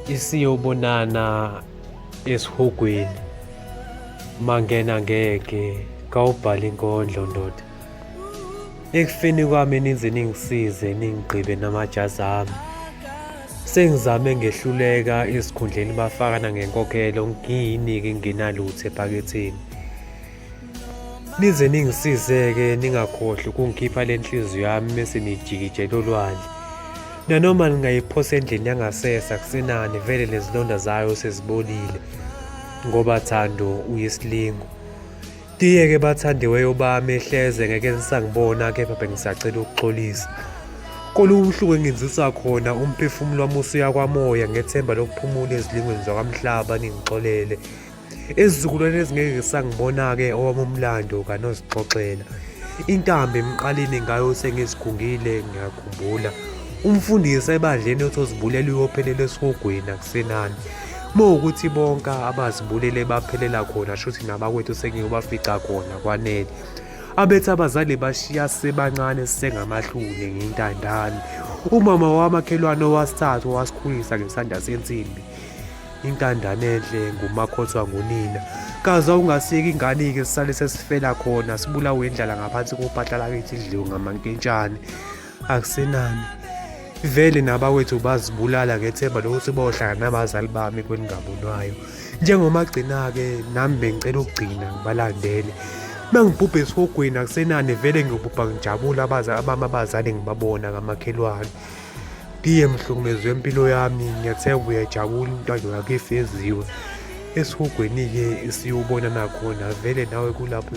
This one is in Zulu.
Isiyobonana esihogweni mangena ngeke kawubhala inkondlo ndoda. Ekufeni kwami nize ningisize ningigqibe namajazi ami. Sengizame ngehluleka esikhundleni bafakana ngenkokhelo ngiyinike nginalutho ephaketheni. Nize ningisize-ke ningakhohlwa ukungikhipha le nhliziyo yami mese nijikijela olwandle. Nanoma ngingayiphosa endlini yangasese akusenani vele nezilonda zayo sezibolile ngoba Thando uyisilingo. Tiye-ke bathandiweyo bami ehleze ngeke nisangibona kepha bengisacela ukuxolisa. Kolunye ubuhlungu engenzisa khona umphefumulo wami usuya kwamoya ngethemba lokuphumula ezilingweni zakwamhlaba ningixolele. Ezizukulwane ezingeke sangibona-ke owami umlando kanozixoxela. Intambo emqaleni ngayo sengizigungile ngiyakhumbula. Umfundisi ebandleni othi ozibulela uyophelela esihogweni akusenani. Mawukuthi bonke abazibulele baphelela khona shuthi nabakwethu sengiyobafica khona kwanele. Abethi abazali bashiya sebancane sisengamahlule ngintandane. Umama wamakhelwane owasithathu wasikhulisa ngesandla sensimbi. Intandane enhle ngumakhothwa ngunina. Kaza ungasiyeki ingane-ke sisale sesifela khona sibulawe indlala ngaphansi kophahla lakithi idliwe ngamankentshane. Akusenani. Vele nabawethu bazibulala ngethemba lokuthi bohlangana nabazali bami kweningabonwayo. Njengomagcina-ke nami bengicela ukugcina ngibalandele. Mangibhubhe esihogweni akusenani vele ngiyobhubha ngijabula abazali ngibabona kamakhelwane. Diye mhlukumezwe wempilo yami ngiyathemba uyajabula umntwana wakho efeziwe. Esihogweni-ke isiyobona nakhona vele nawe kulapho